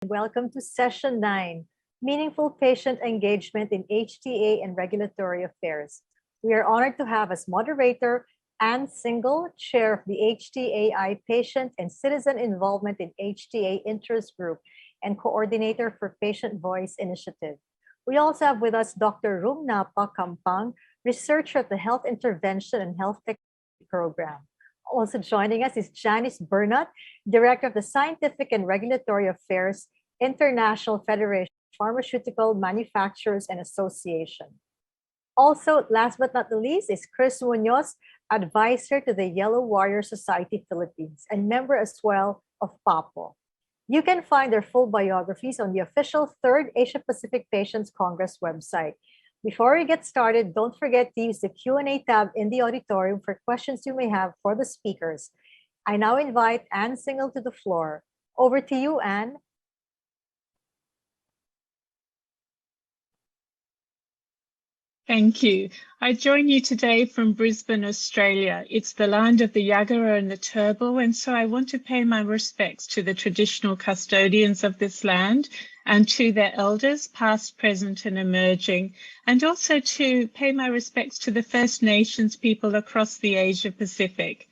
Welcome to Session 9, Meaningful Patient Engagement in HTA and Regulatory Affairs. We are honored to have as moderator Anne Single, Chair of the HTAi Patient and Citizen Involvement in HTA Interest Group and Coordinator for Patient Voice Initiative. We also have with us Dr. Roongnapa Khampang, researcher at the Health Intervention and Health Technology Program. Also joining us is Janis Bernat, Director of the Scientific and Regulatory Affairs, International Federation of Pharmaceutical Manufacturers and Association. Also, last but not the least, is Chris Muñoz, Advisor to the Yellow Warrior Society Philippines and member as well of PAPO. You can find their full biographies on the official 3rd Asia Pacific Patients Congress website. Before we get started, don't forget to use the Q&A tab in the auditorium for questions you may have for the speakers. I now invite Anne Single to the floor. Over to you, Anne. Thank you. I join you today from Brisbane, Australia. It's the land of the Yagara and the Turrbal, and so I want to pay my respects to the traditional custodians of this land and to their elders, past, present, and emerging, and also to pay my respects to the First Nations people across the Asia Pacific.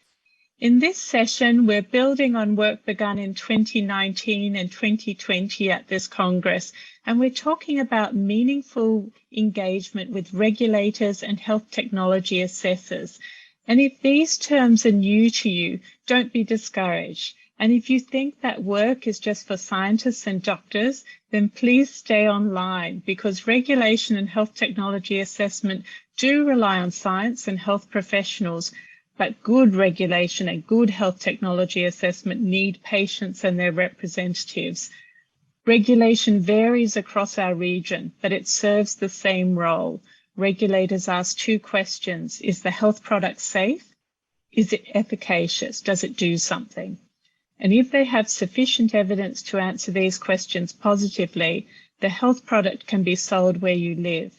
In this session, we're building on work begun in 2019 and 2020 at this Congress, and we're talking about meaningful engagement with regulators and health technology assessors. And if these terms are new to you, don't be discouraged. And if you think that work is just for scientists and doctors, then please stay online, because regulation and health technology assessment do rely on science and health professionals, but good regulation and good health technology assessment need patients and their representatives. Regulation varies across our region, but it serves the same role. Regulators ask 2 questions. Is the health product safe? Is it efficacious? Does it do something? And if they have sufficient evidence to answer these questions positively, the health product can be sold where you live.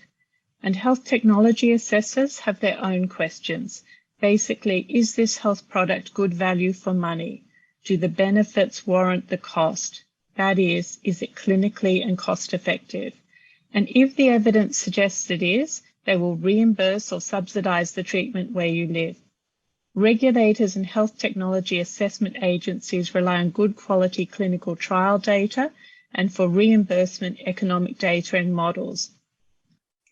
And health technology assessors have their own questions. Basically, is this health product good value for money? Do the benefits warrant the cost? That is it clinically and cost effective? And if the evidence suggests it is, they will reimburse or subsidize the treatment where you live. Regulators and health technology assessment agencies rely on good quality clinical trial data and for reimbursement economic data and models.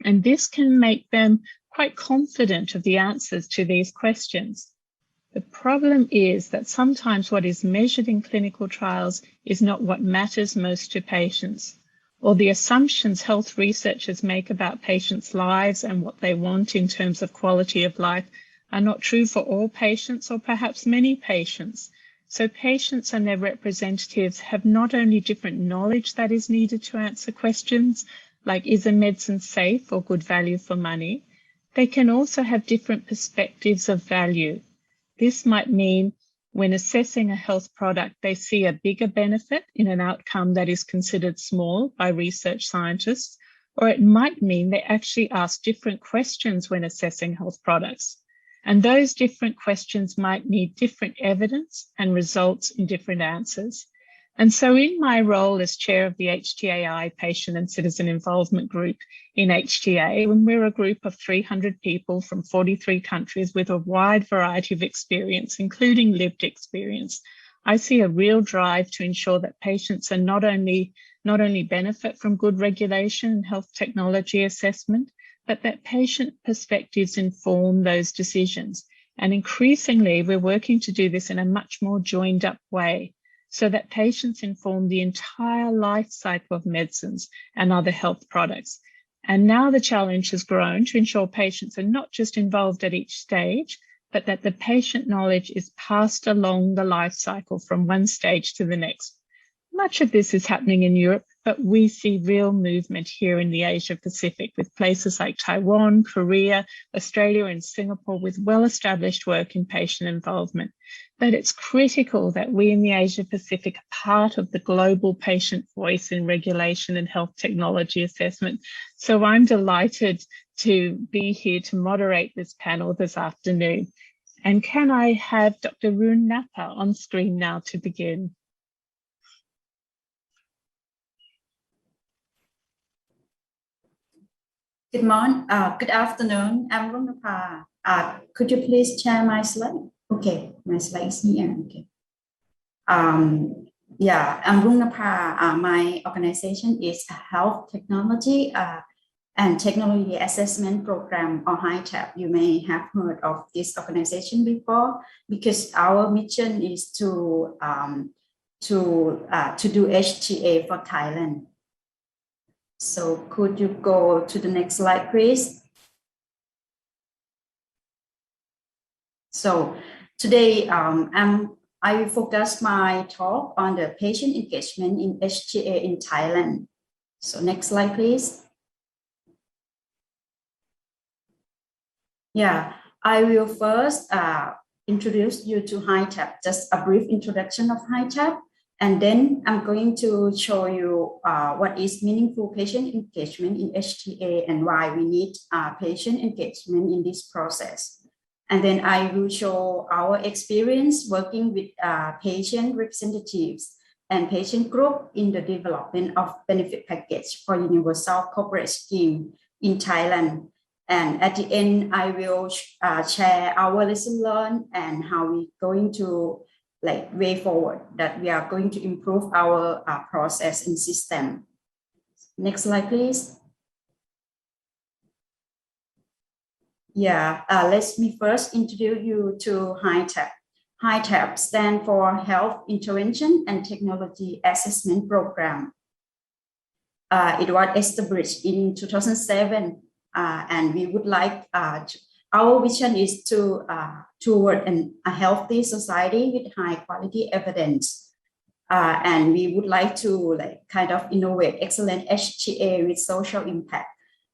And this can make them quite confident of the answers to these questions. The problem is that sometimes what is measured in clinical trials is not what matters most to patients, or the assumptions health researchers make about patients' lives and what they want in terms of quality of life are not true for all patients or perhaps many patients. So patients and their representatives have not only different knowledge that is needed to answer questions, like is a medicine safe or good value for money, they can also have different perspectives of value. This might mean when assessing a health product, they see a bigger benefit in an outcome that is considered small by research scientists, or it might mean they actually ask different questions when assessing health products. And those different questions might need different evidence and results in different answers. And so in my role as chair of the HTAi Patient and Citizen Involvement Group in HTA, when we're a group of 300 people from 43 countries with a wide variety of experience, including lived experience, I see a real drive to ensure that patients are not only benefit from good regulation and health technology assessment, but that patient perspectives inform those decisions. And increasingly, we're working to do this in a much more joined up way, so that patients inform the entire life cycle of medicines and other health products. And now the challenge has grown to ensure patients are not just involved at each stage, but that the patient knowledge is passed along the life cycle from one stage to the next. Much of this is happening in Europe, but we see real movement here in the Asia Pacific with places like Taiwan, Korea, Australia, and Singapore with well-established work in patient involvement. But it's critical that we in the Asia Pacific are part of the global patient voice in regulation and health technology assessment. So I'm delighted to be here to moderate this panel this afternoon. And can I have Dr. Roongnapa on screen now to begin? Good morning. Good afternoon. I'm Roongnapa. Could you please share my slide? Okay, my slide is here. Okay. Yeah, I'm Roongnapa. My organization is Health Technology and Technology Assessment Program, or HTAP. You may have heard of this organization before, because our mission is to do HTA for Thailand. So could you go to the next slide, please? So today I will focus my talk on the patient engagement in HTA in Thailand. So next slide, please. Yeah, I will first introduce you to HTAP, just a brief introduction of HTAP. And then I'm going to show you what is meaningful patient engagement in HTA and why we need patient engagement in this process. And then I will show our experience working with patient representatives and patient group in the development of benefit package for universal coverage scheme in Thailand. And at the end, I will share our lesson learned and how we're going to way forward that we are going to improve our process and system. Next slide, please. Yeah, let me first introduce you to HTAP. HTAP stands for Health Intervention and Technology Assessment Program. It was established in 2007, and we would like our vision is to toward a healthy society with high quality evidence, and we would like to kind of innovate excellent HTA with social impact.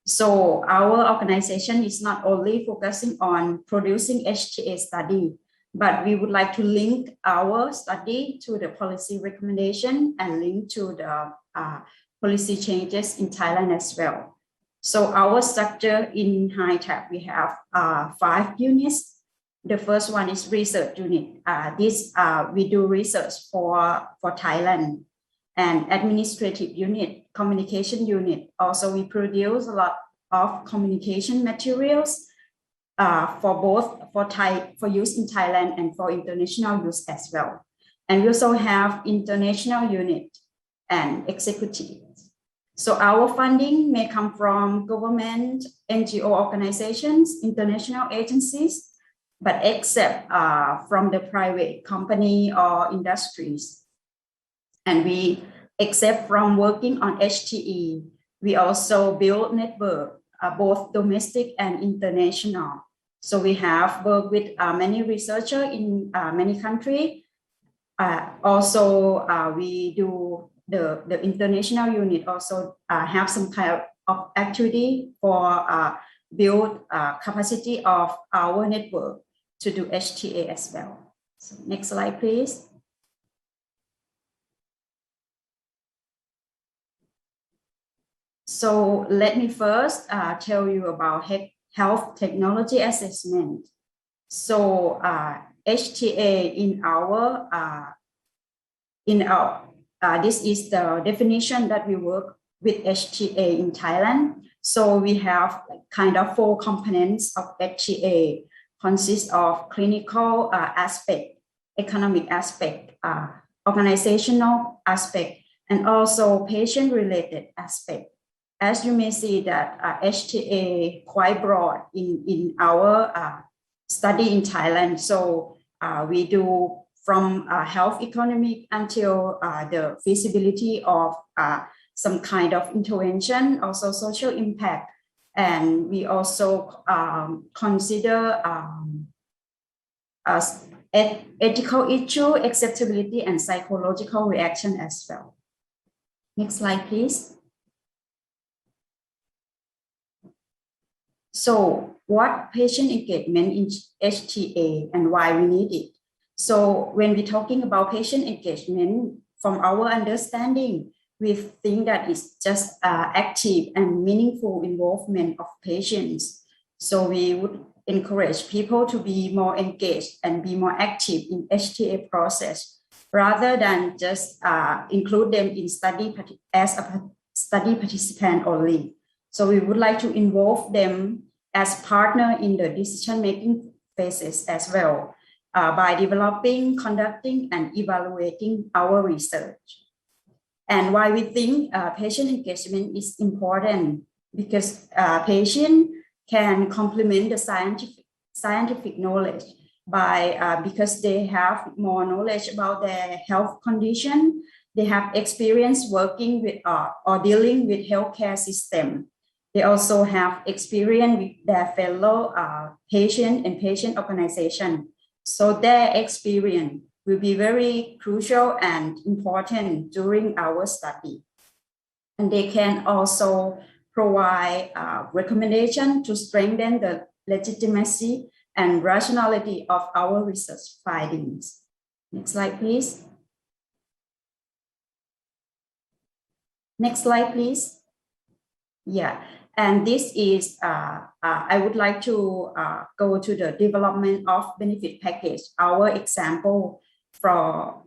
So our organization is not only focusing on producing HTA study, but we would like to link our study to the policy recommendation and link to the policy changes in Thailand as well. So our structure in HTAP, we have 5 units. The first one is research unit. We do research for Thailand. And administrative unit, communication unit. Also, we produce a lot of communication materials for use in Thailand and for international use as well. And we also have international unit and executive. So our funding may come from government, NGO organizations, international agencies, but except from the private company or industries. And we, except from working on HTE, we also build network, both domestic and international. So we have worked with many researchers in many countries. Also, we do the international unit also have some kind of activity for build capacity of our network to do HTA as well. So next slide, please. So let me first tell you about health technology assessment. So HTA this is the definition that we work with HTA in Thailand. So we have kind of 4 components of HTA, consists of clinical aspect, economic aspect, organizational aspect, and also patient-related aspect. As you may see that HTA quite broad in our study in Thailand. So we do from health economic until the feasibility of some kind of intervention, also social impact. And we also consider ethical issue, acceptability, and psychological reaction as well. Next slide, please. So what patient engagement in HTA and why we need it? So when we're talking about patient engagement, from our understanding, we think that it's just active and meaningful involvement of patients. So we would encourage people to be more engaged and be more active in HTA process, rather than just include them in study as a study participant only. So we would like to involve them as partner in the decision-making phases as well by developing, conducting, and evaluating our research. And why we think patient engagement is important, because patient can complement the scientific knowledge by because they have more knowledge about their health condition. They have experience working with or dealing with healthcare system. They also have experience with their fellow patient and patient organization. So their experience will be very crucial and important during our study. And they can also provide recommendation to strengthen the legitimacy and rationality of our research findings. Next slide, please. Next slide, please. Yeah, and this is, I would like to go to the development of benefit package, our example for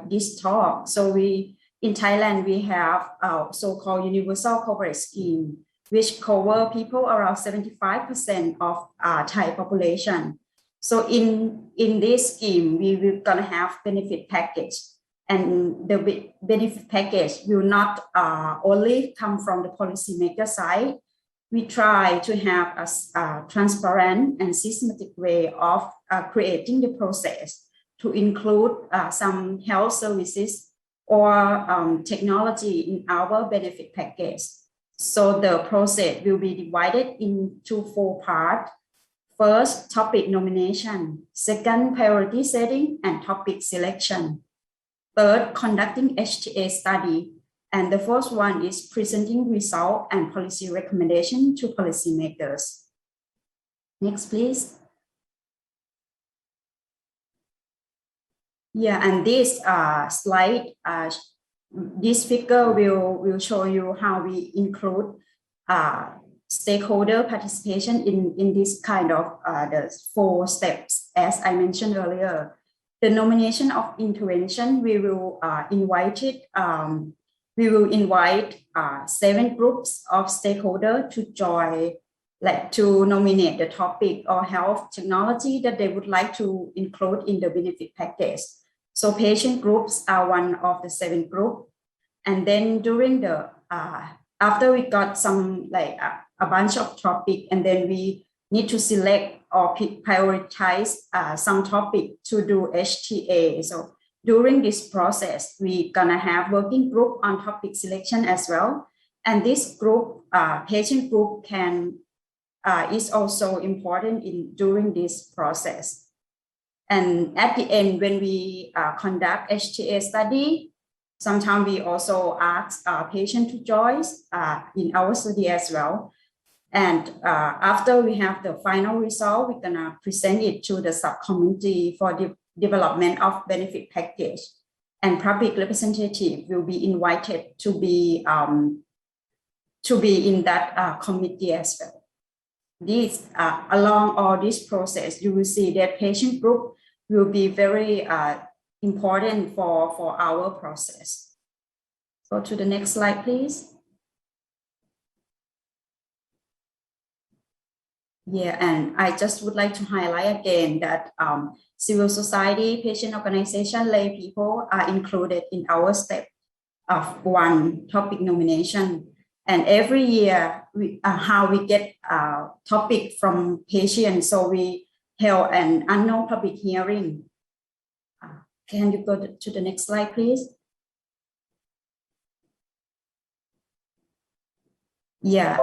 this talk. So in Thailand, we have a so-called universal coverage scheme, which cover people around 75% of Thai population. So in this scheme, we're gonna have benefit package. And the benefit package will not only come from the policymaker side. We try to have a transparent and systematic way of creating the process to include some health services or technology in our benefit package. So the process will be divided into 4 parts. First, topic nomination. Second, priority setting and topic selection. Third, conducting HTA study. And the fourth one is presenting result and policy recommendation to policymakers. Next, please. Yeah, and this slide, this figure will show you how we include stakeholder participation in this kind of the 4 steps, as I mentioned earlier. The nomination of intervention, we will invite 7 groups of stakeholders to join, like to nominate the topic or health technology that they would like to include in the benefit package. So patient groups are one of the 7 groups. And then during the, after we got some like a bunch of topics, and then we need to select or prioritize some topic to do HTA. So during this process, we're gonna have working group on topic selection as well. And this group, patient group is also important during this process. And at the end, when we conduct HTA study, sometimes we also ask patient to join in our study as well. And after we have the final result, we're gonna present it to the subcommittee for the development of benefit package. And public representative will be invited to be in that committee as well. This along all this process, you will see that patient group will be very important for our process. Go to the next slide, please. Yeah, and I just would like to highlight again that civil society, patient organization, lay people are included in our step of 1 topic nomination. And every year, how we get topic from patients. So we held an annual public hearing. Can you go to the next slide, please? Yeah,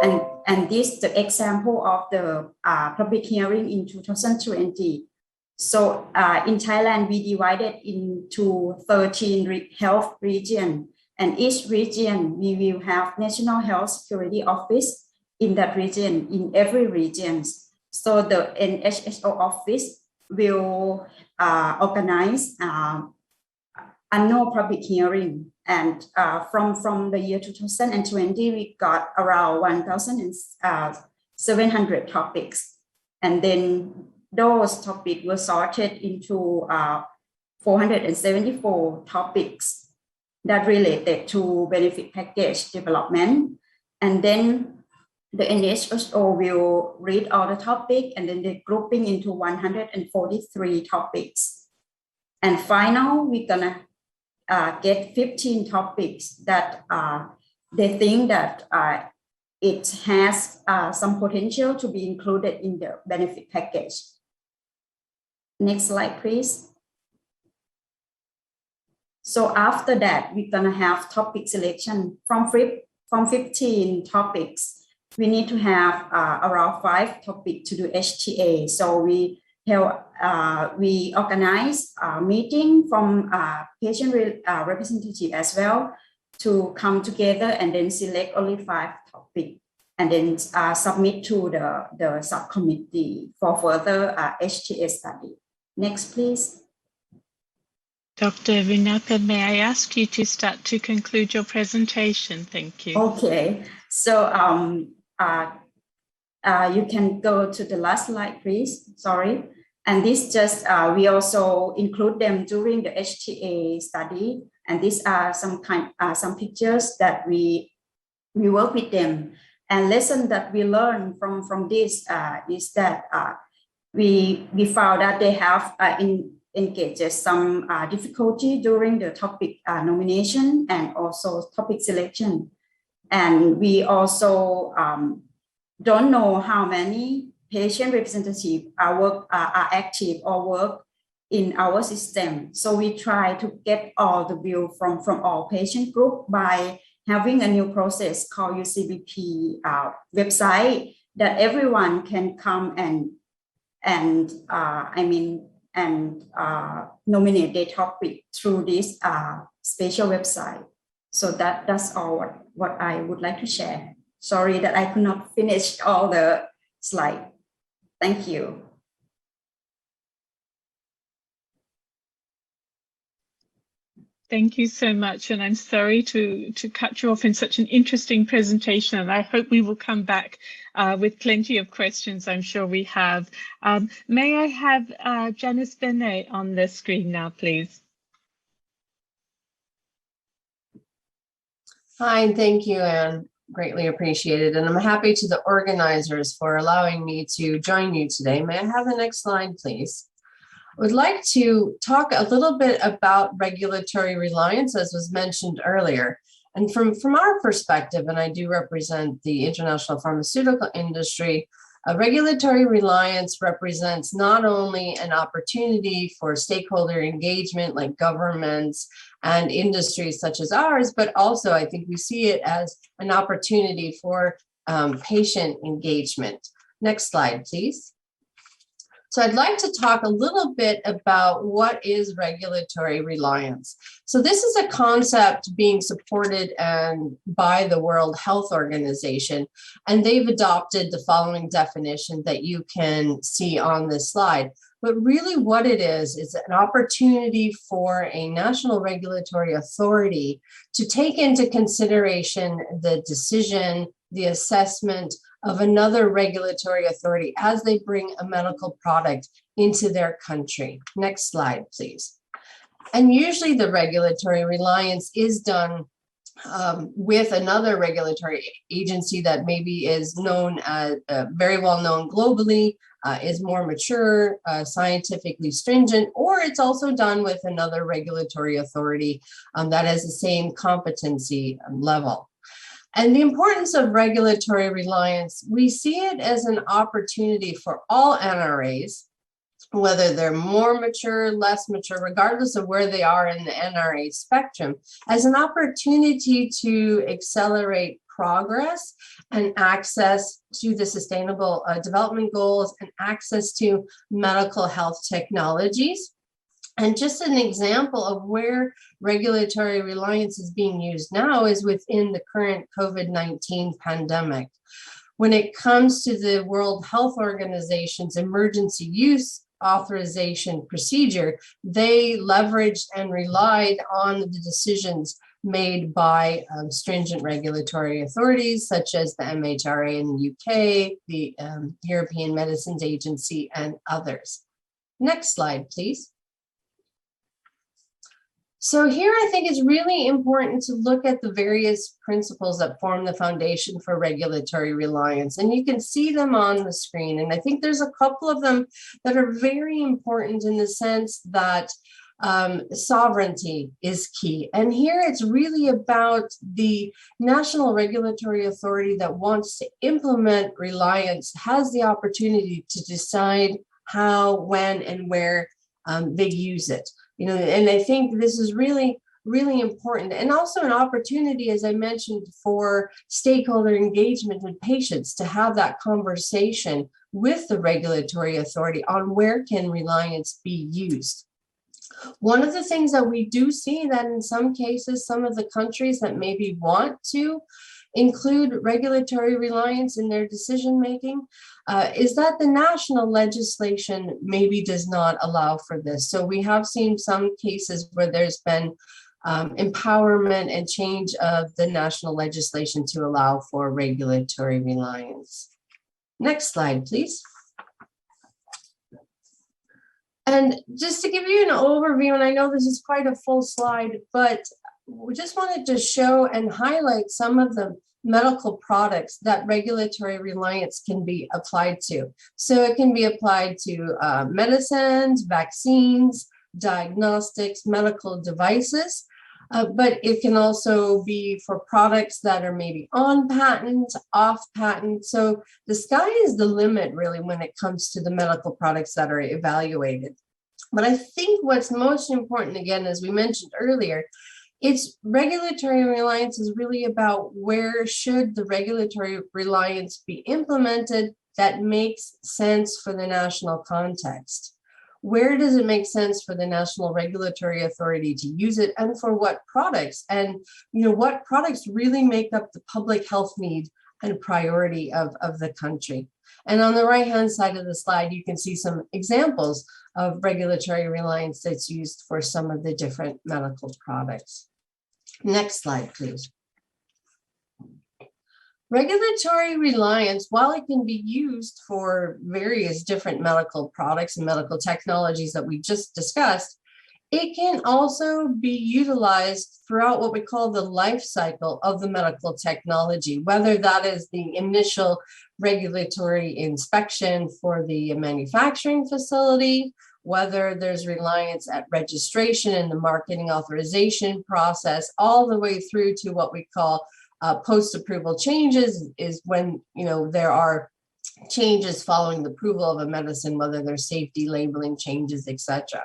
and this the example of the public hearing in 2020. So in Thailand, we divided into 13 health regions, and each region we will have National Health Security Office in that region, in every region. So the NHSO office will organize annual public hearing. And from the year 2020, we got around 1,700 topics. And then those topics were sorted into 474 topics that related to benefit package development. And then The NHSO will read all the topic and then they're grouping into 143 topics. And final, we're gonna get 15 topics that they think that it has some potential to be included in the benefit package. Next slide, please. So after that, we're gonna have topic selection from 15 topics. We need to have around 5 topics to do HTA. So we organize a meeting from patient representative as well to come together and then select only 5 topics and then submit to the subcommittee for further HTA study. Next, please. Dr. Roongnapa, may I ask you to start to conclude your presentation? Thank you. Okay, so you can go to the last slide, please. Sorry. And this just, we also include them during the HTA study. And these are some pictures that we work with them. And lesson that we learned from this is that we found that they have engaged some difficulty during the topic nomination and also topic selection. And we also don't know how many patient representatives are active or work in our system. So we try to get all the view from all patient group by having a new process called UCBP website that everyone can come and nominate their topic through this special website. So that's all what I would like to share. Sorry that I could not finish all the slides. Thank you. Thank you so much. And I'm sorry to cut you off in such an interesting presentation. And I hope we will come back with plenty of questions. I'm sure we have. May I have Janis Bernat on the screen now, please? Hi, thank you, Anne. Greatly appreciated. And I'm happy to the organizers for allowing me to join you today. May I have the next slide, please? I would like to talk a little bit about regulatory reliance, as was mentioned earlier. And from our perspective, and I do represent the international pharmaceutical industry, regulatory reliance represents not only an opportunity for stakeholder engagement like governments and industries such as ours, but also I think we see it as an opportunity for patient engagement. Next slide, please. So I'd like to talk a little bit about what is regulatory reliance. So this is a concept being supported by the World Health Organization, and they've adopted the following definition that you can see on this slide. But really what it is an opportunity for a national regulatory authority to take into consideration the decision, the assessment of another regulatory authority as they bring a medical product into their country. Next slide, please. And usually the regulatory reliance is done with another regulatory agency that maybe is known as very well known globally, is more mature, scientifically stringent, or it's also done with another regulatory authority that has the same competency level. And the importance of regulatory reliance, we see it as an opportunity for all NRAs, whether they're more mature, less mature, regardless of where they are in the NRA spectrum, as an opportunity to accelerate progress and access to the sustainable development goals and access to medical health technologies. And just an example of where regulatory reliance is being used now is within the current COVID-19 pandemic. When it comes to the World Health Organization's emergency use authorization procedure, they leveraged and relied on the decisions made by stringent regulatory authorities such as the MHRA in the UK, the European Medicines Agency, and others. Next slide, please. So here I think it's really important to look at the various principles that form the foundation for regulatory reliance. And you can see them on the screen. And I think there's a couple of them that are very important in the sense that sovereignty is key. And here it's really about the national regulatory authority that wants to implement reliance has the opportunity to decide how, when, and where they use it. And I think this is really, really important, and also an opportunity, as I mentioned, for stakeholder engagement and patients to have that conversation with the regulatory authority on where can reliance be used. One of the things that we do see that in some cases, some of the countries that maybe want to include regulatory reliance in their decision making is that the national legislation maybe does not allow for this. So we have seen some cases where there's been empowerment and change of the national legislation to allow for regulatory reliance. Next slide, please. And just to give you an overview, and I know this is quite a full slide, but we just wanted to show and highlight some of the medical products that regulatory reliance can be applied to. So it can be applied to medicines, vaccines, diagnostics, medical devices, but it can also be for products that are maybe on patent, off patent. So the sky is the limit really when it comes to the medical products that are evaluated. But I think what's most important, again, as we mentioned earlier, it's regulatory reliance is really about where should the regulatory reliance be implemented that makes sense for the national context. Where does it make sense for the national regulatory authority to use it, and for what products? And what products really make up the public health need and priority of the country. And on the right-hand side of the slide, you can see some examples of regulatory reliance that's used for some of the different medical products. Next slide, please. Regulatory reliance, while it can be used for various different medical products and medical technologies that we just discussed, it can also be utilized throughout what we call the life cycle of the medical technology, whether that is the initial regulatory inspection for the manufacturing facility, whether there's reliance at registration and the marketing authorization process, all the way through to what we call post-approval changes, is when there are changes following the approval of a medicine, whether there's safety, labeling changes, etc.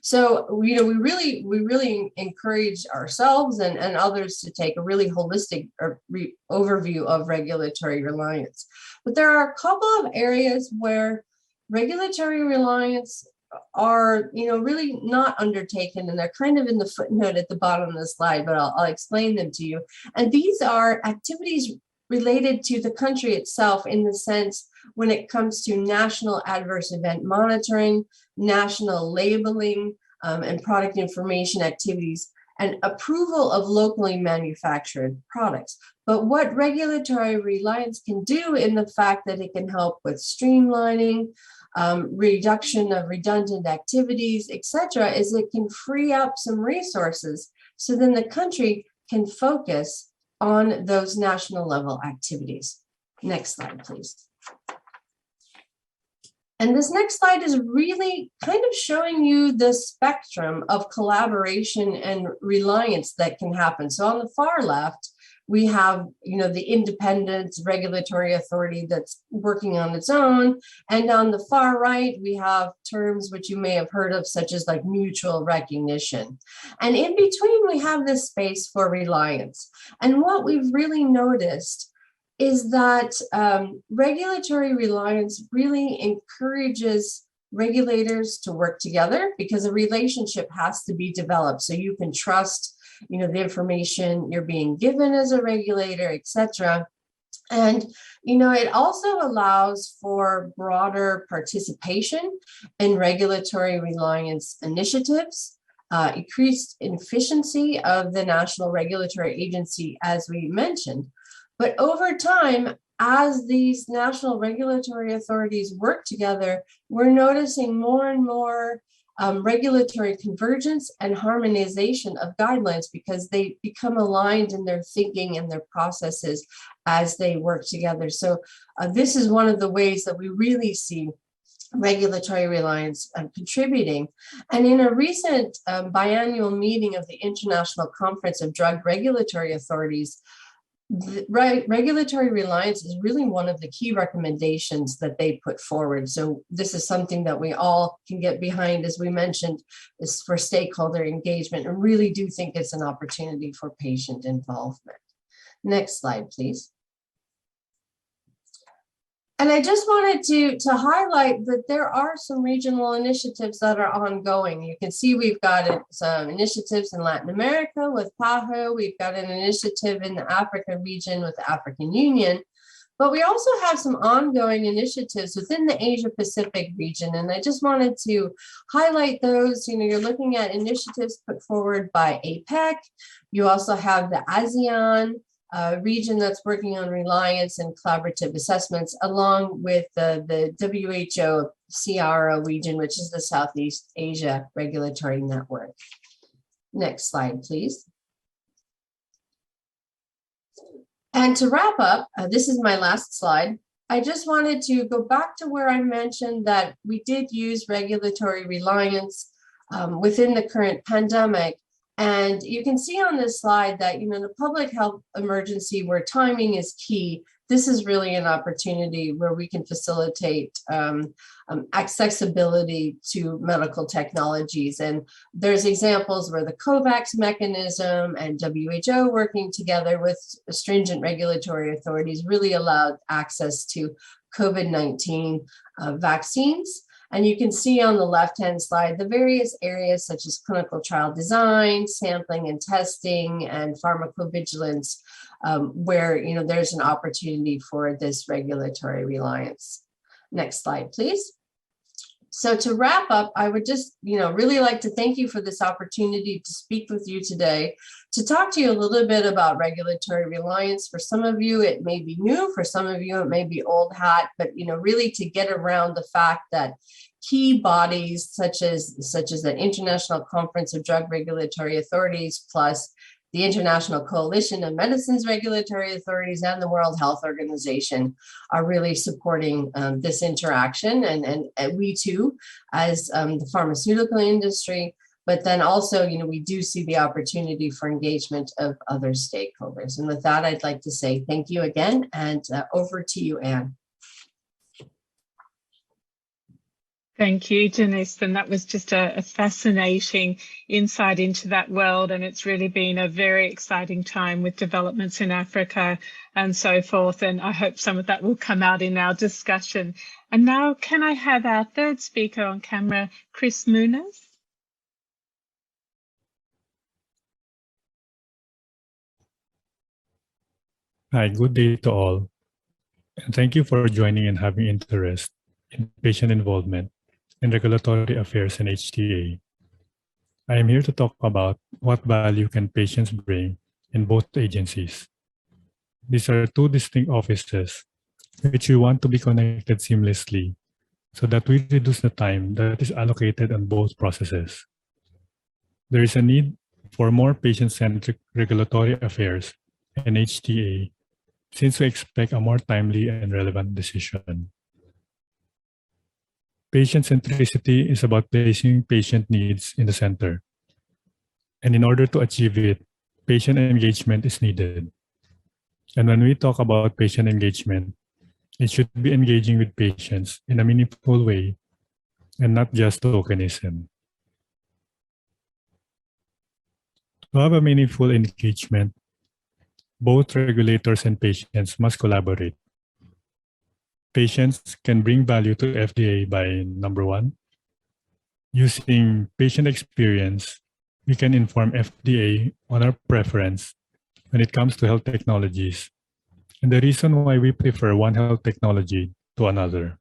So we really encourage ourselves and others to take a really holistic overview of regulatory reliance. But there are a couple of areas where regulatory reliance are really not undertaken, and they're kind of in the footnote at the bottom of the slide, but I'll explain them to you. And these are activities related to the country itself, in the sense when it comes to national adverse event monitoring, national labeling, and product information activities, and approval of locally manufactured products. But what regulatory reliance can do, in the fact that it can help with streamlining, reduction of redundant activities, etc., is it can free up some resources so then the country can focus on those national level activities. Next slide, please. And this next slide is really kind of showing you the spectrum of collaboration and reliance that can happen. So on the far left, we have, the independent regulatory authority that's working on its own. And on the far right, we have terms which you may have heard of, such as like mutual recognition. And in between, we have this space for reliance. And what we've really noticed is that regulatory reliance really encourages regulators to work together, because a relationship has to be developed so you can trust the information you're being given as a regulator, etc. And it also allows for broader participation in regulatory reliance initiatives, increased efficiency of the national regulatory agency, as we mentioned. But over time, as these national regulatory authorities work together, we're noticing more and more regulatory convergence and harmonization of guidelines, because they become aligned in their thinking and their processes as they work together. So this is one of the ways that we really see regulatory reliance contributing. And in a recent biannual meeting of the International Conference of Drug Regulatory Authorities, regulatory reliance is really one of the key recommendations that they put forward. So this is something that we all can get behind, as we mentioned, is for stakeholder engagement, and really do think it's an opportunity for patient involvement. Next slide, please. And I just wanted to highlight that there are some regional initiatives that are ongoing. You can see we've got some initiatives in Latin America with PAHO. We've got an initiative in the Africa region with the African Union. But we also have some ongoing initiatives within the Asia Pacific region. And I just wanted to highlight those. You know, you're looking at initiatives put forward by APEC. You also have the ASEAN region that's working on reliance and collaborative assessments, along with the WHO CRO region, which is the Southeast Asia Regulatory Network. Next slide, please. And to wrap up, this is my last slide. I just wanted to go back to where I mentioned that we did use regulatory reliance within the current pandemic. And you can see on this slide that, you know, the public health emergency where timing is key, this is really an opportunity where we can facilitate accessibility to medical technologies. And there's examples where the COVAX mechanism and WHO working together with stringent regulatory authorities really allowed access to COVID-19 vaccines. And you can see on the left-hand slide the various areas such as clinical trial design, sampling and testing, and pharmacovigilance, where, you know, there's an opportunity for this regulatory reliance. Next slide, please. So to wrap up, I would just, you know, really like to thank you for this opportunity to speak with you today, to talk to you a little bit about regulatory reliance. For some of you, it may be new. For some of you, it may be old hat, but, you know, really to get around the fact that key bodies such as the International Conference of Drug Regulatory Authorities, plus the International Coalition of Medicines Regulatory Authorities and the World Health Organization are really supporting this interaction, and we too, as the pharmaceutical industry, but then also, you know, we do see the opportunity for engagement of other stakeholders. And with that, I'd like to say thank you again, and over to you, Anne. Thank you, Janis. And that was just a fascinating insight into that world. And it's really been a very exciting time with developments in Africa and so forth. And I hope some of that will come out in our discussion. And now, can I have our third speaker on camera, Chris Muñoz? Hi, good day to all. And thank you for joining and having interest in patient involvement in regulatory affairs in HTA. I am here to talk about what value can patients bring in both agencies. These are two distinct offices which we want to be connected seamlessly so that we reduce the time that is allocated on both processes. There is a need for more patient-centric regulatory affairs in HTA since we expect a more timely and relevant decision. Patient centricity is about placing patient needs in the center. And in order to achieve it, patient engagement is needed. And when we talk about patient engagement, it should be engaging with patients in a meaningful way and not just tokenism. To have a meaningful engagement, both regulators and patients must collaborate. Patients can bring value to FDA by, number one, using patient experience, we can inform FDA on our preference when it comes to health technologies and the reason why we prefer one health technology to another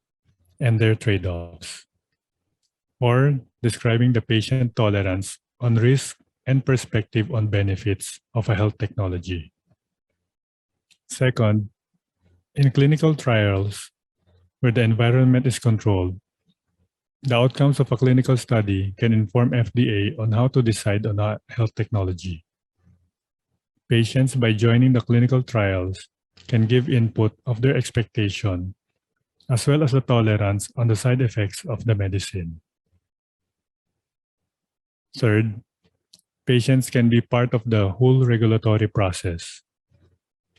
and their trade-offs. Or describing the patient tolerance on risk and perspective on benefits of a health technology. Second, in clinical trials, where the environment is controlled, The outcomes of a clinical study can inform FDA on how to decide on a health technology. Patients, by joining the clinical trials, can give input of their expectation, as well as the tolerance on the side effects of the medicine. Third, patients can be part of the whole regulatory process.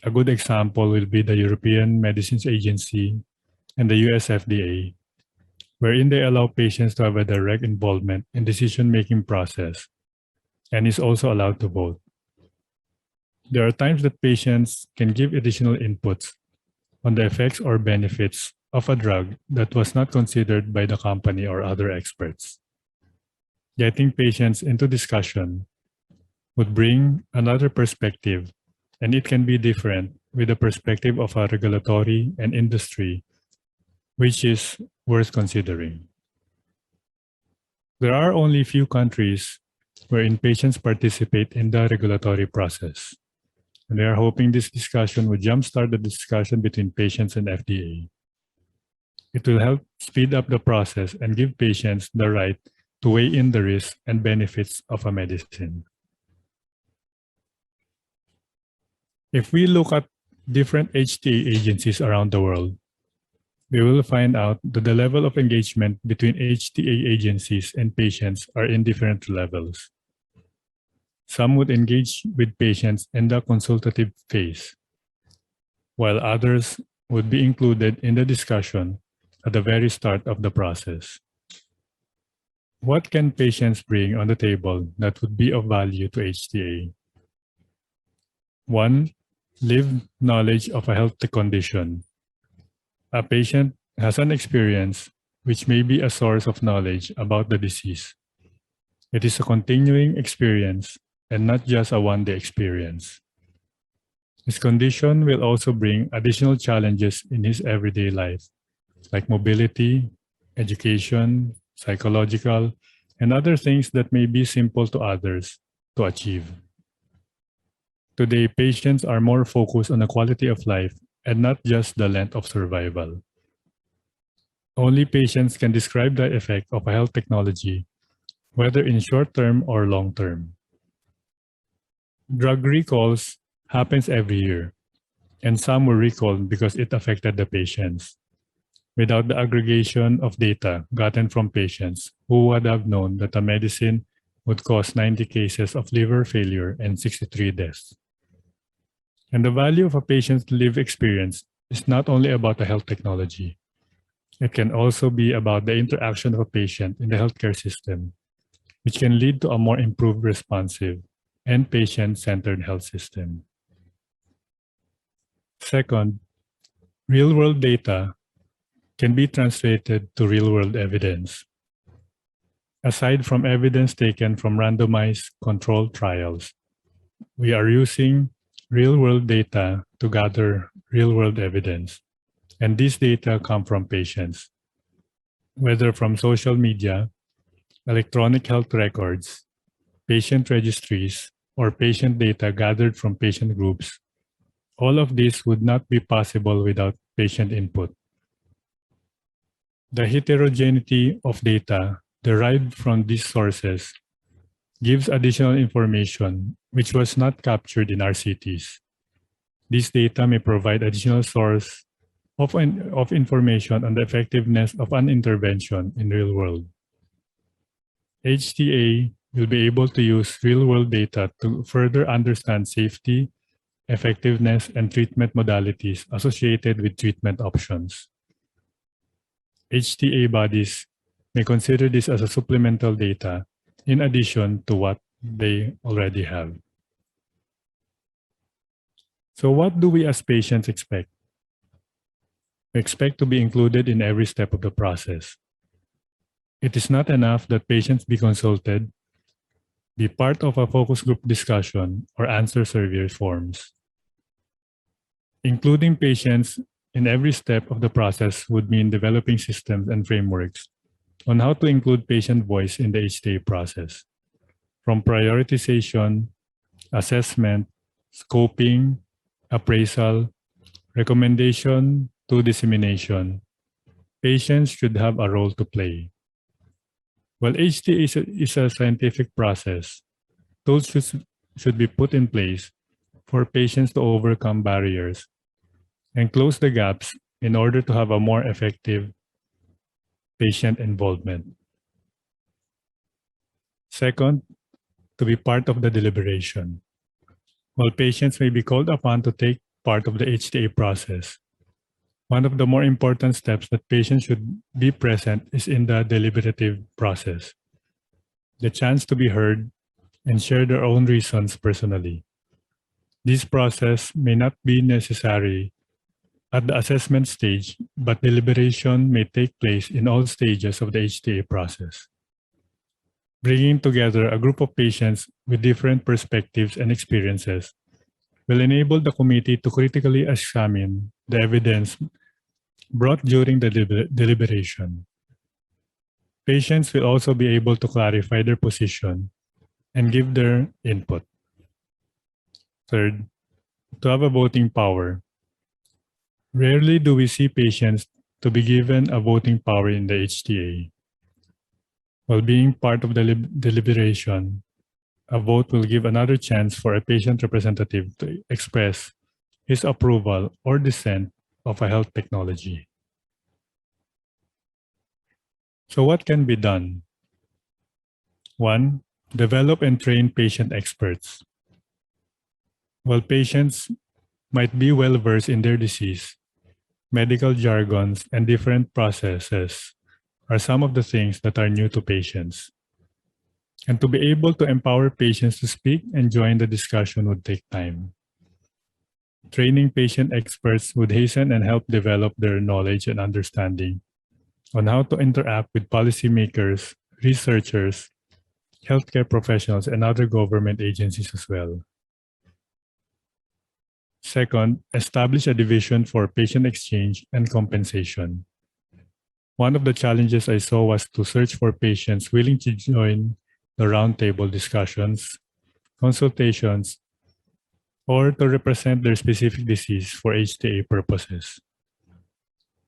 A good example will be the European Medicines Agency and the US FDA, wherein they allow patients to have a direct involvement in decision-making process and is also allowed to vote. There are times that patients can give additional inputs on the effects or benefits of a drug that was not considered by the company or other experts. Getting patients into discussion would bring another perspective, and it can be different with the perspective of a regulatory and industry, which is worth considering. There are only few countries wherein patients participate in the regulatory process. And we are hoping this discussion will jumpstart the discussion between patients and FDA. It will help speed up the process and give patients the right to weigh in the risks and benefits of a medicine. If we look at different HTA agencies around the world, we will find out that the level of engagement between HTA agencies and patients are in different levels. Some would engage with patients in the consultative phase, while others would be included in the discussion at the very start of the process. What can patients bring on the table that would be of value to HTA? 1. Lived knowledge of a health condition. A patient has an experience which may be a source of knowledge about the disease. It is a continuing experience and not just a one-day experience. His condition will also bring additional challenges in his everyday life, like mobility, education, psychological, and other things that may be simple to others to achieve. Today, patients are more focused on the quality of life and not just the length of survival. Only patients can describe the effect of a health technology, whether in short term or long term. Drug recalls happens every year, and some were recalled because it affected the patients. Without the aggregation of data gotten from patients who would have known that a medicine would cause 90 cases of liver failure and 63 deaths. And the value of a patient's lived experience is not only about the health technology. It can also be about the interaction of a patient in the healthcare system, which can lead to a more improved, responsive, and patient-centered health system. Second, real-world data can be translated to real-world evidence. Aside from evidence taken from randomized controlled trials, we are using real-world data to gather real-world evidence. And these data come from patients, whether from social media, electronic health records, patient registries, or patient data gathered from patient groups. All of this would not be possible without patient input. The heterogeneity of data derived from these sources gives additional information which was not captured in RCTs. This data may provide additional source of information on the effectiveness of an intervention in real world. HTA will be able to use real-world data to further understand safety, effectiveness, and treatment modalities associated with treatment options. HTA bodies may consider this as a supplemental data in addition to what they already have. So what do we as patients expect? We expect to be included in every step of the process. It is not enough that patients be consulted, be part of a focus group discussion, or answer survey forms. Including patients in every step of the process would mean developing systems and frameworks on how to include patient voice in the HTA process, from prioritization, assessment, scoping, appraisal, recommendation, to dissemination. Patients should have a role to play. While HTA is a scientific process, tools should be put in place for patients to overcome barriers and close the gaps in order to have a more effective patient involvement. Second, to be part of the deliberation. While patients may be called upon to take part of the HTA process, one of the more important steps that patients should be present is in the deliberative process. The chance to be heard and share their own reasons personally. This process may not be necessary at the assessment stage, but deliberation may take place in all stages of the HTA process. Bringing together a group of patients with different perspectives and experiences will enable the committee to critically examine the evidence brought during the deliberation. Patients will also be able to clarify their position and give their input. Third, to have a voting power. Rarely do we see patients to be given a voting power in the HTA. While being part of the deliberation, a vote will give another chance for a patient representative to express his approval or dissent of a health technology. So what can be done? 1. Develop and train patient experts. While patients might be well versed in their disease, medical jargons and different processes are some of the things that are new to patients. And to be able to empower patients to speak and join the discussion would take time. Training patient experts would hasten and help develop their knowledge and understanding on how to interact with policymakers, researchers, healthcare professionals, and other government agencies as well. Second, establish a division for patient exchange and compensation. One of the challenges I saw was to search for patients willing to join the roundtable discussions, consultations, or to represent their specific disease for HTA purposes.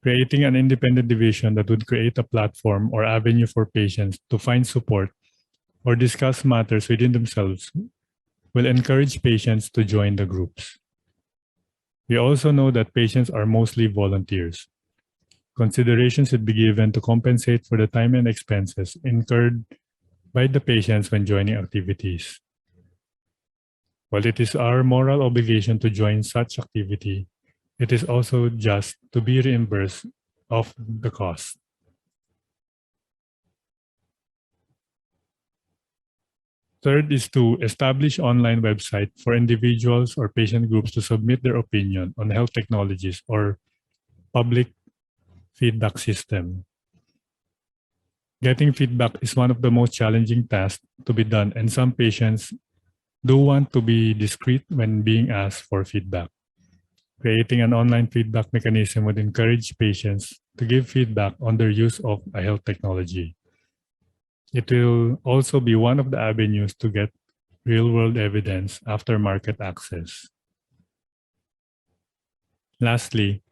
Creating an independent division that would create a platform or avenue for patients to find support or discuss matters within themselves will encourage patients to join the groups. We also know that patients are mostly volunteers. Consideration should be given to compensate for the time and expenses incurred by the patients when joining activities. While it is our moral obligation to join such activity, it is also just to be reimbursed of the cost. Third is to establish online website for individuals or patient groups to submit their opinion on health technologies or public feedback system. Getting feedback is one of the most challenging tasks to be done, and some patients do want to be discreet when being asked for feedback. Creating an online feedback mechanism would encourage patients to give feedback on their use of a health technology. It will also be one of the avenues to get real-world evidence after market access. Lastly,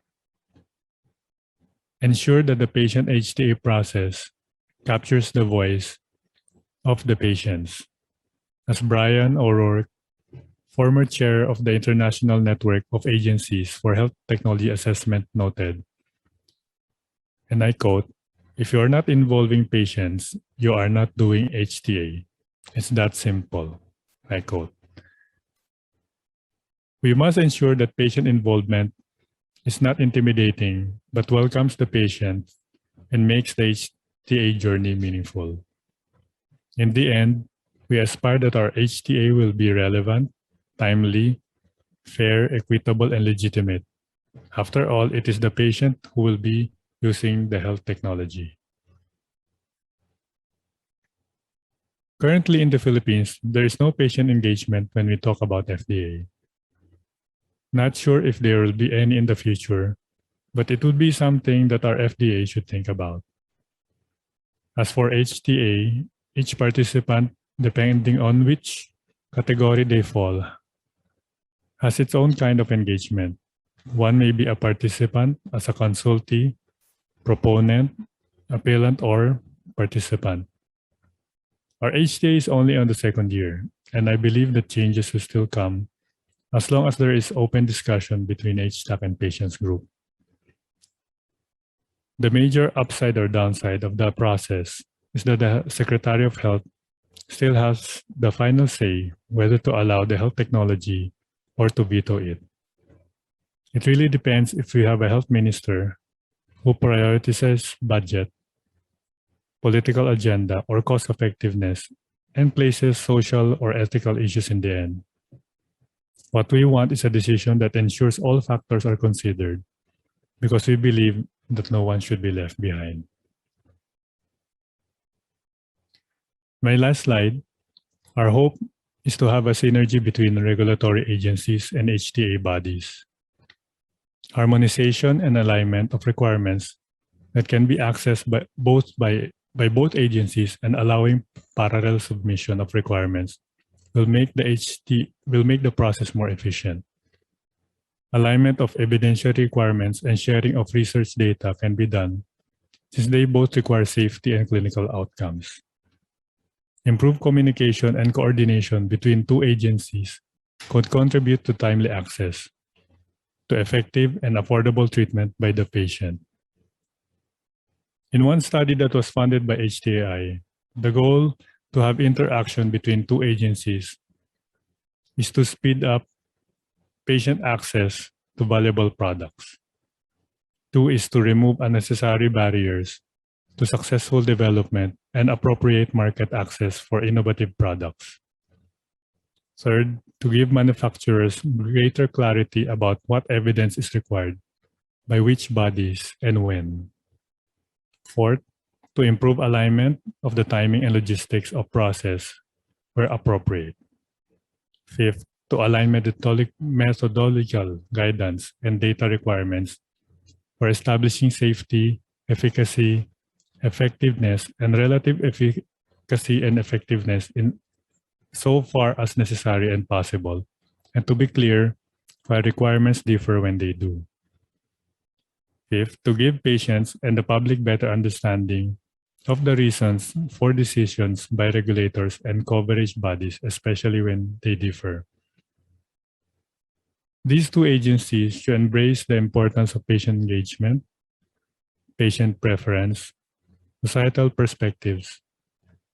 ensure that the patient HTA process captures the voice of the patients. As Brian O'Rourke, former chair of the International Network of Agencies for Health Technology Assessment, noted, and I quote, "If you are not involving patients, you are not doing HTA. It's that simple," I quote. We must ensure that patient involvement is not intimidating, but welcomes the patient and makes the HTA journey meaningful. In the end, we aspire that our HTA will be relevant, timely, fair, equitable, and legitimate. After all, it is the patient who will be using the health technology. Currently in the Philippines, there is no patient engagement when we talk about FDA. Not sure if there will be any in the future, but it would be something that our FDA should think about. As for HTA, each participant, depending on which category they fall, has its own kind of engagement. One may be a participant as a consultee, proponent, appellant, or participant. Our HTA is only on the second year, and I believe that changes will still come as long as there is open discussion between HTAC and patients group. The major upside or downside of the process is that the Secretary of Health still has the final say whether to allow the health technology or to veto it. It really depends if we have a health minister who prioritizes budget, political agenda, or cost effectiveness and places social or ethical issues in the end. What we want is a decision that ensures all factors are considered because we believe that no one should be left behind. My last slide, our hope is to have a synergy between regulatory agencies and HTA bodies. Harmonization and alignment of requirements that can be accessed by both agencies and allowing parallel submission of requirements will make the process more efficient. Alignment of evidentiary requirements and sharing of research data can be done since they both require safety and clinical outcomes. Improved communication and coordination between two agencies could contribute to timely access to effective and affordable treatment by the patient. In one study that was funded by HTAi, the goal to have interaction between two agencies is to speed up patient access to valuable products. Two is to remove unnecessary barriers to successful development and appropriate market access for innovative products. Third, to give manufacturers greater clarity about what evidence is required, by which bodies, and when. Fourth, to improve alignment of the timing and logistics of process where appropriate. Fifth, to align methodological guidance and data requirements for establishing safety, efficacy, effectiveness, and relative efficacy and effectiveness in so far as necessary and possible, and to be clear why requirements differ when they do. Fifth, to give patients and the public better understanding of the reasons for decisions by regulators and coverage bodies, especially when they differ. These two agencies should embrace the importance of patient engagement, patient preference, societal perspectives,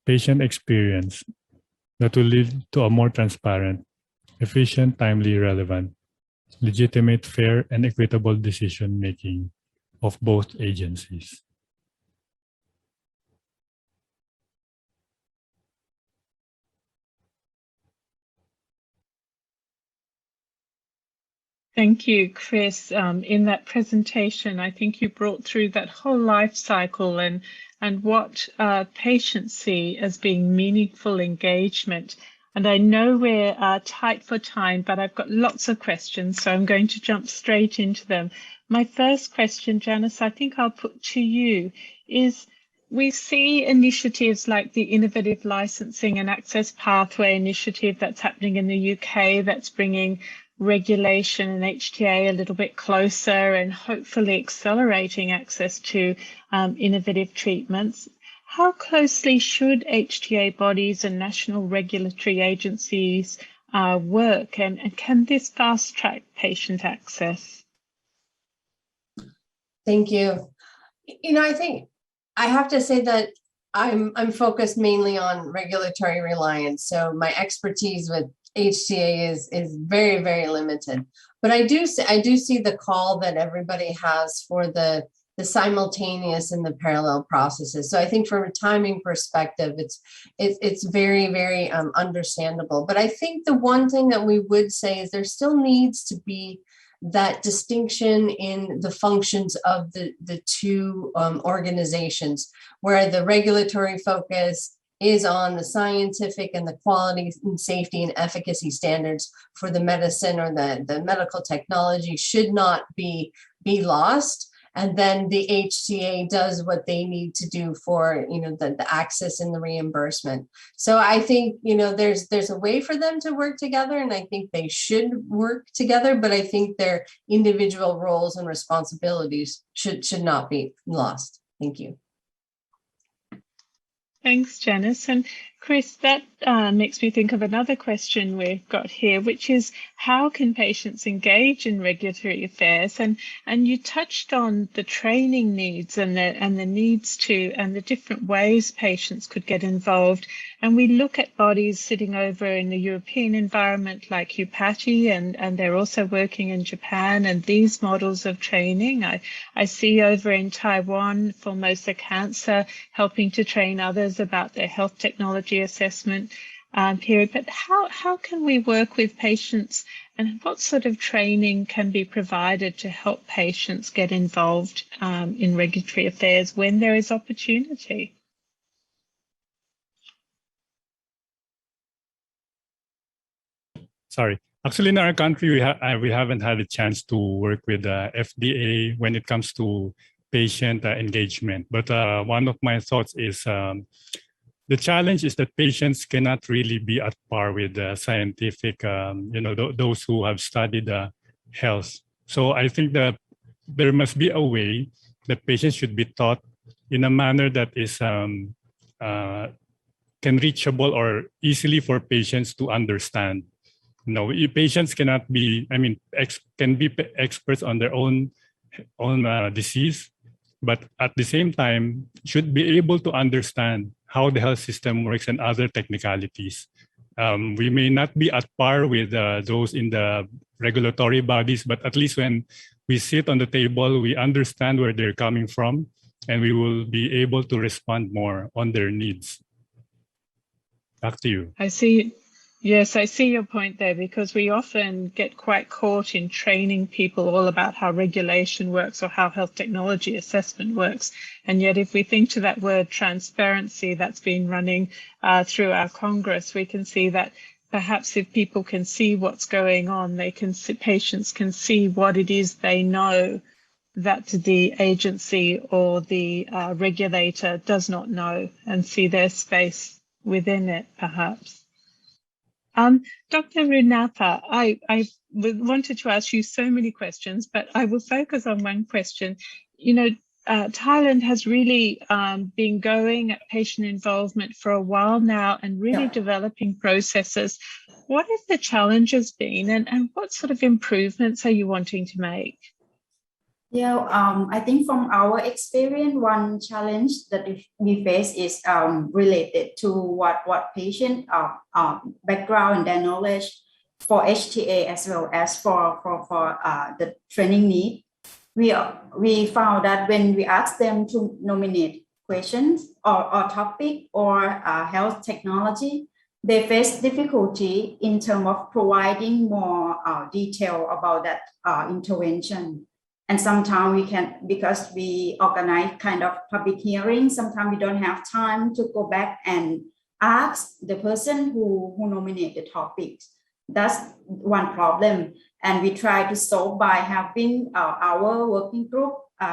patient experience that will lead to a more transparent, efficient, timely, relevant, legitimate, fair, and equitable decision-making of both agencies. Thank you, Chris. In that presentation, I think you brought through that whole life cycle and what patients see as being meaningful engagement. And I know we're tight for time, but I've got lots of questions, so I'm going to jump straight into them. My first question, Janis, I think I'll put to you is, we see initiatives like the Innovative Licensing and Access Pathway initiative that's happening in the UK that's bringing regulation and HTA a little bit closer and hopefully accelerating access to innovative treatments. How closely should HTA bodies and national regulatory agencies work, and can this fast track patient access? Thank you. You know, I think I have to say that I'm focused mainly on regulatory reliance. So my expertise with HTA is very, very limited. But I do see the call that everybody has for the simultaneous and the parallel processes. So I think from a timing perspective, it's very, very understandable. But I think the one thing that we would say is there still needs to be that distinction in the functions of the two organizations, where the regulatory focus is on the scientific and the quality and safety and efficacy standards for the medicine or the medical technology should not be lost. And then the HTA does what they need to do for, you know, the access and the reimbursement. So I think, you know, there's a way for them to work together, and I think they should work together, but I think their individual roles and responsibilities should not be lost. Thank you. Thanks, Janis. And Chris, that makes me think of another question we've got here, which is how can patients engage in regulatory affairs? And you touched on the training needs and the needs to and the different ways patients could get involved. And we look at bodies sitting over in the European environment like HTAi, and they're also working in Japan. And these models of training, I see over in Taiwan, Formosa Cancer, helping to train others about their health technology assessment period. But how can we work with patients, and what sort of training can be provided to help patients get involved in regulatory affairs when there is opportunity? Sorry. Actually, in our country, we haven't had a chance to work with the FDA when it comes to patient engagement. But one of my thoughts is the challenge is that patients cannot really be at par with the scientific, those who have studied health. So I think that there must be a way that patients should be taught in a manner that is can reachable or easily for patients to understand. No, patients cannot be, can be experts on their own disease, but at the same time should be able to understand how the health system works and other technicalities. We may not be at par with those in the regulatory bodies, but at least when we sit on the table, we understand where they're coming from, and we will be able to respond more on their needs. Back to you. I see. Yes, I see your point there, because we often get quite caught in training people all about how regulation works or how health technology assessment works. And yet if we think to that word transparency that's been running through our Congress, we can see that perhaps if people can see what's going on, patients can see what it is they know that the agency or the regulator does not know, and see their space within it, perhaps. Dr. Roongnapa, I wanted to ask you so many questions, but I will focus on one question. Thailand has really been going at patient involvement for a while now and really developing processes. What have the challenges been, and what sort of improvements are you wanting to make? I think from our experience, one challenge that we face is related to what patient background and their knowledge for HTA as well as for the training need. We found that when we ask them to nominate questions or topic or health technology, they face difficulty in terms of providing more detail about that intervention. And sometimes we can, because we organize kind of public hearings, sometimes we don't have time to go back and ask the person who nominated the topics. That's one problem. And we try to solve by having our working group,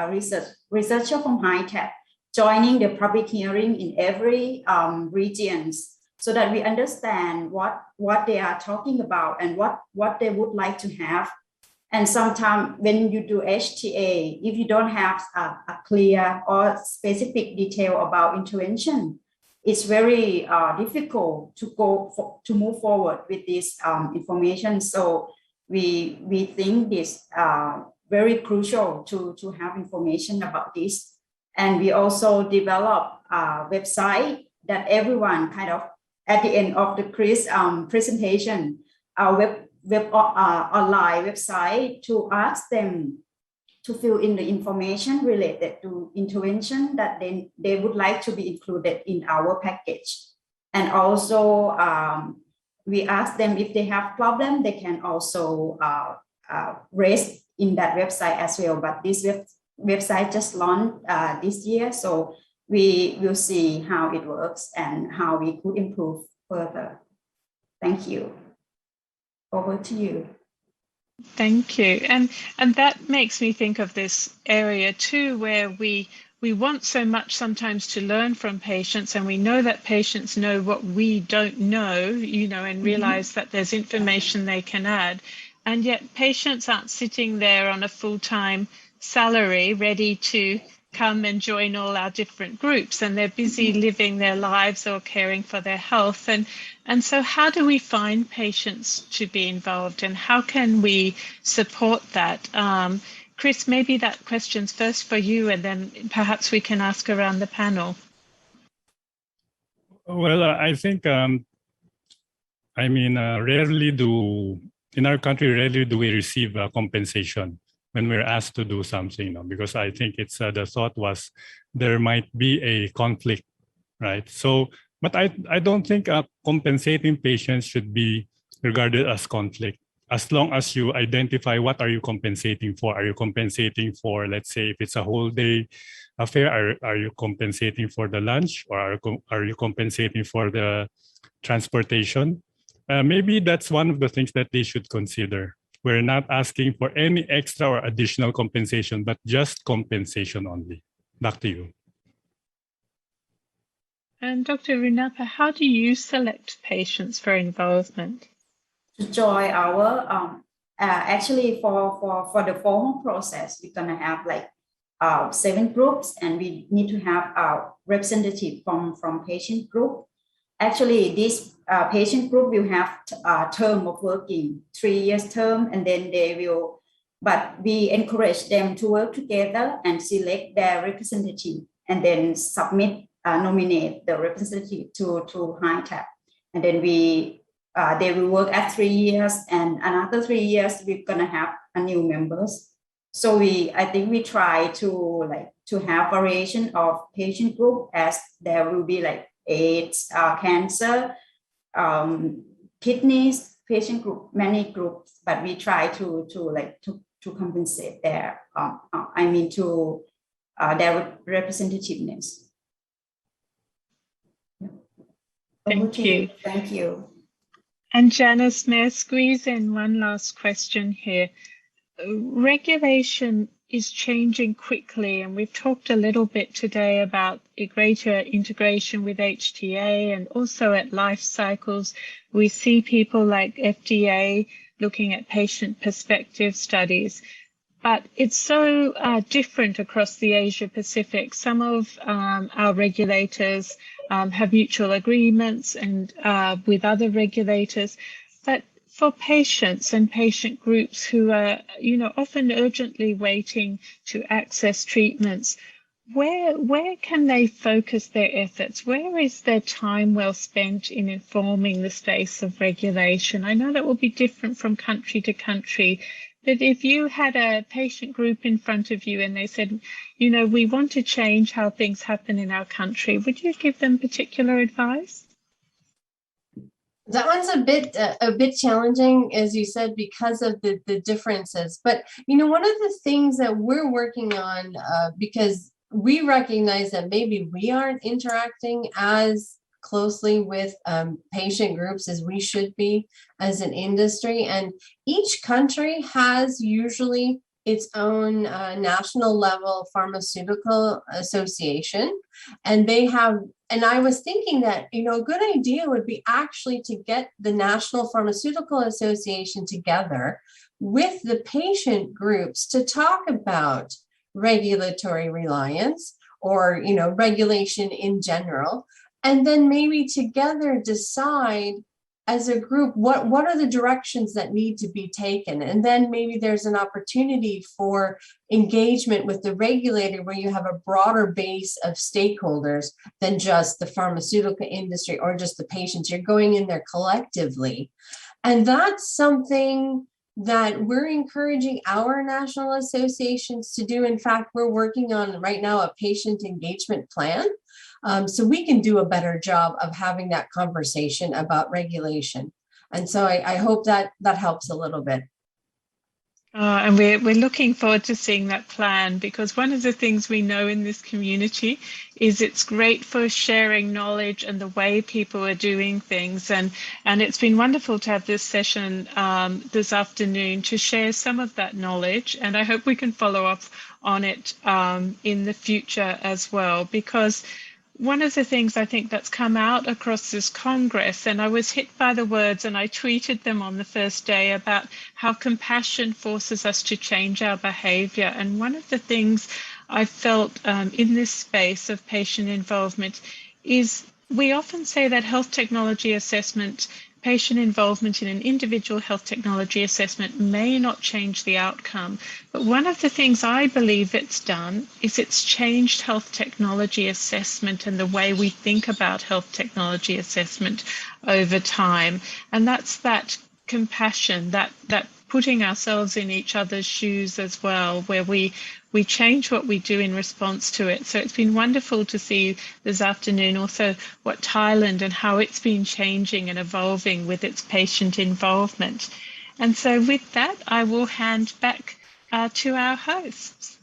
researcher from HTAi joining the public hearing in every regions, so that we understand what they are talking about and what they would like to have. And sometimes when you do HTA, if you don't have a clear or specific detail about intervention, it's very difficult to move forward with this information. So we think this very crucial to have information about this. And we also develop a website that everyone kind of at the end of the Chris presentation, our online website, to ask them to fill in the information related to intervention that they would like to be included in our package. And also we ask them if they have problem, they can also raise in that website as well. But this website just launched this year, so we will see how it works and how we could improve further. Thank you. Over to you. Thank you. And that makes me think of this area too, where we want so much sometimes to learn from patients, and we know that patients know what we don't know, and realize that there's information they can add. And yet patients aren't sitting there on a full-time salary ready to come and join all our different groups, and they're busy living their lives or caring for their health. And so how do we find patients to be involved, and how can we support that? Chris, maybe that question's first for you, and then perhaps we can ask around the panel. Well, I think, rarely in our country, rarely do we receive compensation when we're asked to do something, because I think it's the thought was there might be a conflict, right? So, but I don't think compensating patients should be regarded as conflict, as long as you identify what are you compensating for. Are you compensating for, let's say, if it's a whole day affair, are you compensating for the lunch, or are you compensating for the transportation? Maybe that's one of the things that they should consider. We're not asking for any extra or additional compensation, but just compensation only. Back to you. And Dr. Roongnapa, how do you select patients for involvement? To join our, actually for the formal process, we're gonna have like 7 groups, and we need to have a representative from patient group. Actually, this patient group will have a term of working, 3 years term, and then they will, but we encourage them to work together and select their representative, and then submit, nominate the representative to HTAP. And then they will work at 3 years, and another 3 years, we're gonna have a new members. So I think we try to have variation of patient group, as there will be like AIDS, cancer, kidneys patient group, many groups, but we try to compensate their their representativeness. Thank you. Thank you. And Janis, may I squeeze in one last question here? Regulation is changing quickly, and we've talked a little bit today about a greater integration with HTA, and also at life cycles. We see people like FDA looking at patient perspective studies, but it's so different across the Asia Pacific. Some of our regulators have mutual agreements and with other regulators, but for patients and patient groups who are, often urgently waiting to access treatments, where can they focus their efforts? Where is their time well spent in informing the space of regulation? I know that will be different from country to country, but if you had a patient group in front of you and they said, we want to change how things happen in our country, would you give them particular advice? That one's a bit challenging, as you said, because of the differences. But one of the things that we're working on, because we recognize that maybe we aren't interacting as closely with patient groups as we should be as an industry, and each country has usually its own national level pharmaceutical association, and they have. And I was thinking that, a good idea would be actually to get the National Pharmaceutical Association together with the patient groups to talk about regulatory reliance or, regulation in general, and then maybe together decide as a group, what are the directions that need to be taken? And then maybe there's an opportunity for engagement with the regulator where you have a broader base of stakeholders than just the pharmaceutical industry or just the patients. You're going in there collectively. And that's something that we're encouraging our national associations to do. In fact, we're working on right now a patient engagement plan. So we can do a better job of having that conversation about regulation. And so I hope that helps a little bit. And we're looking forward to seeing that plan, because one of the things we know in this community is it's great for sharing knowledge and the way people are doing things. And it's been wonderful to have this session this afternoon to share some of that knowledge. And I hope we can follow up on it in the future as well, because one of the things I think that's come out across this Congress, and I was hit by the words and I tweeted them on the first day about how compassion forces us to change our behavior. And one of the things I've felt in this space of patient involvement is we often say that health technology assessment, patient involvement in an individual health technology assessment may not change the outcome. But one of the things I believe it's done is it's changed health technology assessment and the way we think about health technology assessment over time. And that's that compassion, that putting ourselves in each other's shoes as well, where we change what we do in response to it. So it's been wonderful to see this afternoon also what Thailand and how it's been changing and evolving with its patient involvement. And so with that, I will hand back to our hosts.